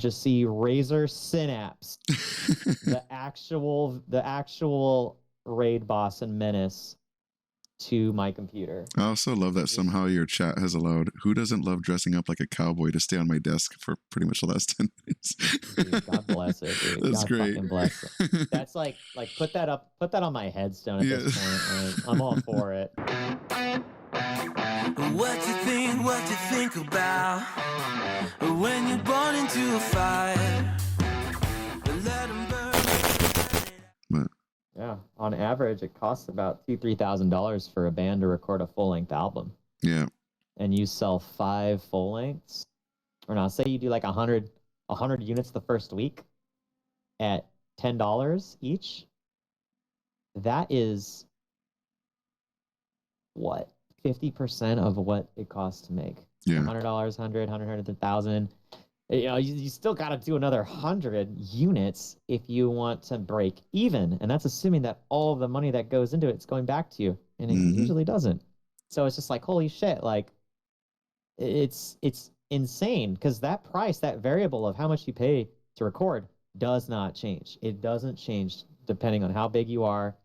just see Razor Synapse, the actual raid boss and menace, to my computer. I also love that somehow your chat has allowed who doesn't love dressing up like a cowboy to stay on my desk for pretty much the last 10 minutes. Dude, God bless it, dude. That's God great. fucking bless it. That's like put that on my headstone at this point. Like, I'm all for it. What you think about when you're born into a fire? Let 'em burn. But Yeah, on average, it costs about $2,000-$3,000 for a band to record a full-length album. yeah, And you sell 5 full lengths, or now say you do like 100 units the first week at $10 each. That is what, 50% of what it costs to make. yeah. $100, 100, 1,000. You know, you still got to do another 100 units if you want to break even, and that's assuming that all of the money that goes into it's going back to you, and it usually doesn't. So it's just like, holy shit, like it's insane, because that price, that variable of how much you pay to record, does not change. It doesn't change depending on how big you are.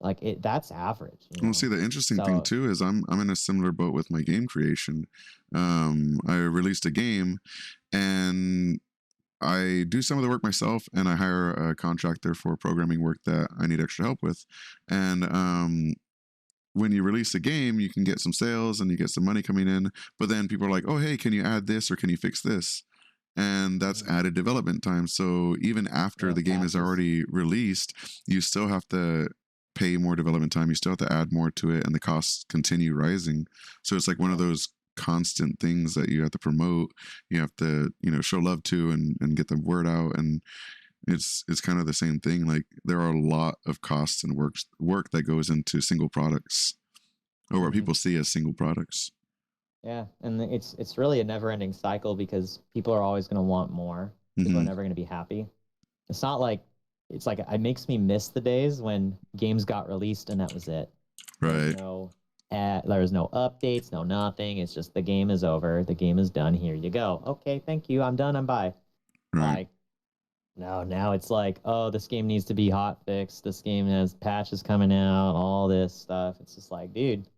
Like that's average. Well, see, the interesting thing too is I'm in a similar boat with my game creation. I released a game, and I do some of the work myself, and I hire a contractor for programming work that I need extra help with. And when you release a game, you can get some sales and you get some money coming in, but then people are like, oh, hey, can you add this or can you fix this? And that's added development time. So even after the game is already released, you still have to pay more development time. You still have to add more to it, and the costs continue rising. So it's like one of those constant things that you have to promote. You have to, show love to and get the word out. And it's kind of the same thing. Like there are a lot of costs and work that goes into single products, or what people see as single products. Yeah, and it's really a never-ending cycle, because people are always going to want more. People are never going to be happy. It's not like, it's like, it makes me miss the days when games got released and that was it. Right. There was no updates, no nothing. It's just the game is over. The game is done. Here you go. Okay, thank you. I'm done. I'm bye. Right. Like, no, now it's like, oh, this game needs to be hot fixed. This game has patches coming out, all this stuff. It's just like, dude,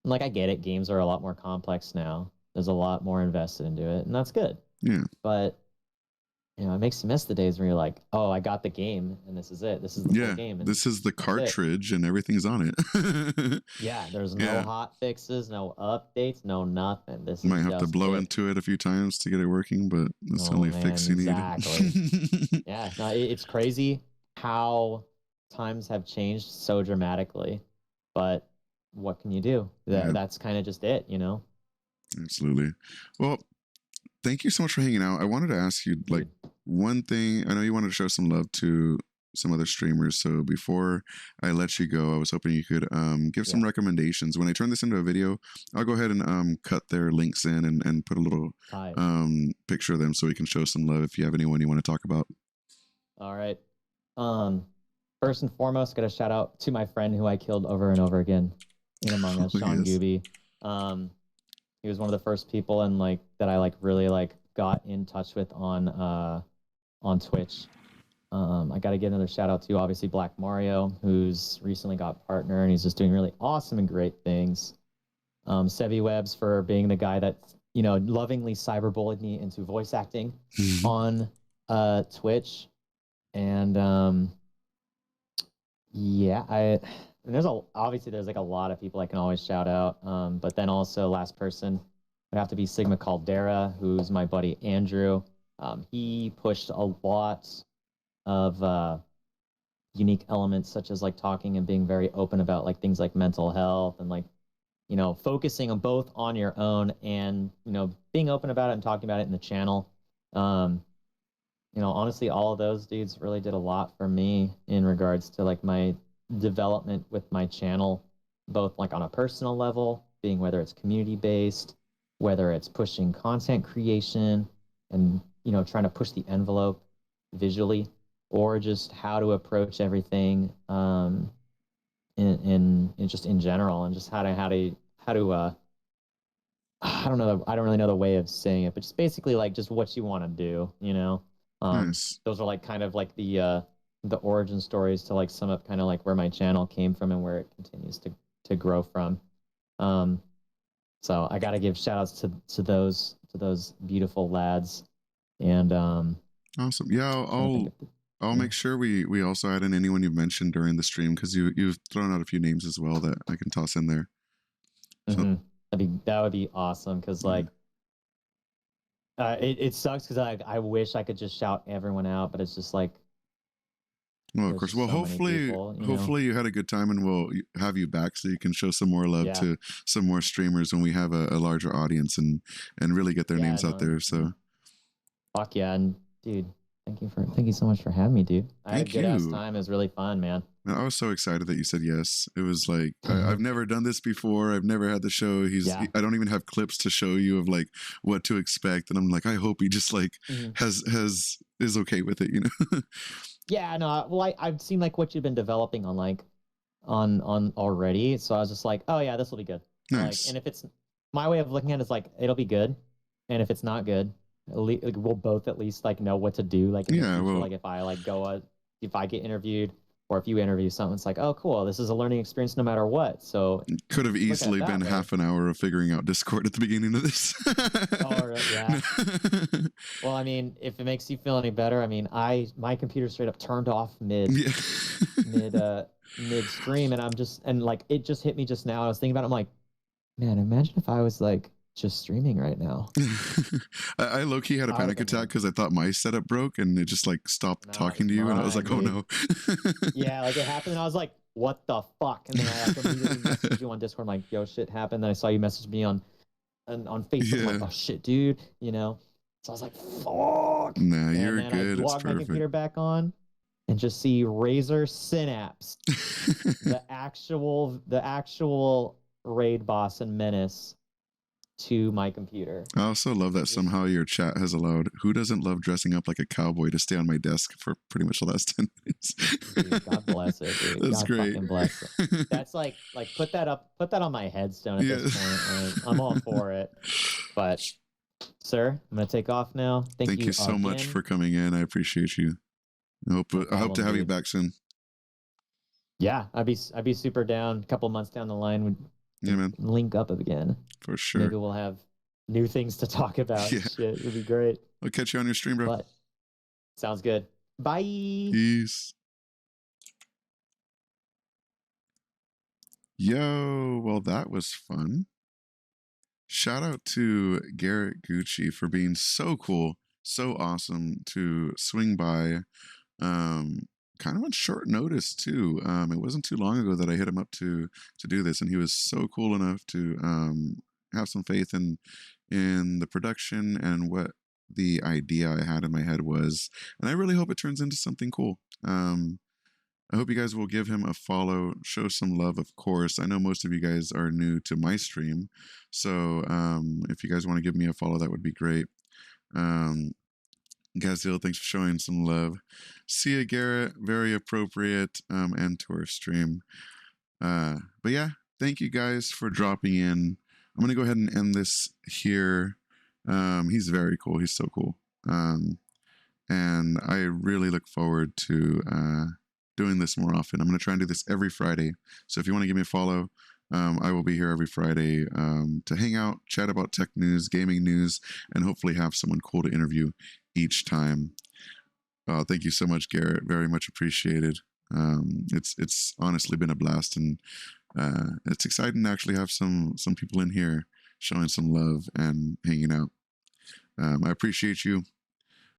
like, I get it. Games are a lot more complex now. There's a lot more invested into it, and that's good. Yeah. But it makes you miss the days where you're like, oh, I got the game, and this is it. This is the full game. And this is the cartridge, and everything's on it. Yeah, there's no hot fixes, no updates, no nothing. This might have to blow into it a few times to get it working, but that's the only fix you need. Exactly. Yeah, no, it's crazy how times have changed so dramatically, but what can you do? That's kind of just it, Absolutely. Well, thank you so much for hanging out. I wanted to ask you, like, one thing. I know you wanted to show some love to some other streamers. So before I let you go, I was hoping you could give some recommendations. When I turn this into a video, I'll go ahead and cut their links in and put a little picture of them so we can show some love if you have anyone you want to talk about. All right. First and foremost, got a shout out to my friend who I killed over and over again in Among Us, Sean Gooby. He was one of the first people that I really got in touch with on Twitch. I got to give another shout out to obviously Black Mario, who's recently got partner, and he's just doing really awesome and great things. Sevi Webbs for being the guy that lovingly cyberbullied me into voice acting on Twitch, and there's a lot of people I can always shout out, but then also last person would have to be Sigma Caldera, who's my buddy Andrew. He pushed a lot of unique elements, such as talking and being very open about things like mental health and focusing on both on your own and being open about it and talking about it in the channel. Honestly, all of those dudes really did a lot for me in regards to my development with my channel, both on a personal level, being whether it's community based, whether it's pushing content creation and trying to push the envelope visually, or just how to approach everything in just in general, and just how to I don't know. I don't really know the way of saying it, but just basically like just what you want to do, you know. Nice. Those are like kind of like the origin stories to like sum up kind of like where my channel came from and where it continues to grow from. So I got to give shout outs to those beautiful lads. And awesome. Yeah, I'll make sure we also add in anyone you mentioned during the stream, because you've thrown out a few names as well that I can toss in there. So, that would be awesome, because like it sucks because I wish I could just shout everyone out, but it's just like, well, of course. Well, so hopefully you had a good time, and we'll have you back so you can show some more love to some more streamers when we have a larger audience and really get their names out there. So, fuck yeah, and dude, thank you so much for having me, dude. I had a good ass time. It was really fun, man. I was so excited that you said yes. It was like, I've never done this before. I've never had the show. I don't even have clips to show you of like what to expect. And I'm like, I hope he just like is okay with it, you know? Yeah, no, well, I've seen like what you've been developing on like on already. So I was just like, oh yeah, this will be good. Nice. Like, and if it's, my way of looking at it is like, it'll be good. And if it's not good, like, we'll both at least like know what to do. Like, in the future, well, like if I like if I get interviewed, or if you interview something, it's like, oh, cool, this is a learning experience no matter what. So could have easily been half an hour of figuring out Discord at the beginning of this. Oh, yeah. Well, I mean, if it makes you feel any better, I mean, my computer straight up turned off mid stream, and like it just hit me just now. I was thinking about it, I'm like, man, imagine if I was like just streaming right now. I low-key had a panic attack because I thought my setup broke and it just like stopped talking to you, and I was like, oh no. Yeah, like it happened and I was like, what the fuck? And then I immediately messaged you on Discord. I'm like, yo, shit happened. Then I saw you message me on Facebook. I'm like, oh shit, dude, you know. So I was like, fuck. Nah, you're and then good. I logged my computer back on and just see Razor Synapse, the actual raid boss and menace, to my computer. I also love that somehow your chat has allowed "Who doesn't love dressing up like a cowboy" to stay on my desk for pretty much the last 10 minutes. Dude, God bless it, dude. That's God great. Fucking bless it. That's like put that on my headstone at this point. Like, I'm all for it. But sir, I'm gonna take off now. Thank you so much for coming in. I appreciate you. I hope to have you back soon. Yeah, I'd be super down. A couple months down the line, yeah, man. Link up again. For sure. Maybe we'll have new things to talk about. Yeah. Shit, it'd be great. I'll catch you on your stream, bro. But, sounds good. Bye. Peace. Yo, well, that was fun. Shout out to Garrett Gucci for being so cool, so awesome to swing by. Kind of on short notice too. It wasn't too long ago that I hit him up to do this, and he was so cool enough to have some faith in the production and what the idea I had in my head was. And I really hope it turns into something cool. I hope you guys will give him a follow, show some love, of course. I know most of you guys are new to my stream, so if you guys want to give me a follow, that would be great. Gaziel, thanks for showing some love. See ya, Garrett. Very appropriate end to our stream. But yeah, thank you guys for dropping in. I'm going to go ahead and end this here. He's very cool. He's so cool. And I really look forward to doing this more often. I'm going to try and do this every Friday. So if you want to give me a follow, I will be here every Friday to hang out, chat about tech news, gaming news, and hopefully have someone cool to interview each time. Thank you so much, Garrett. Very much appreciated. It's honestly been a blast, and it's exciting to actually have some people in here showing some love and hanging out. I appreciate you.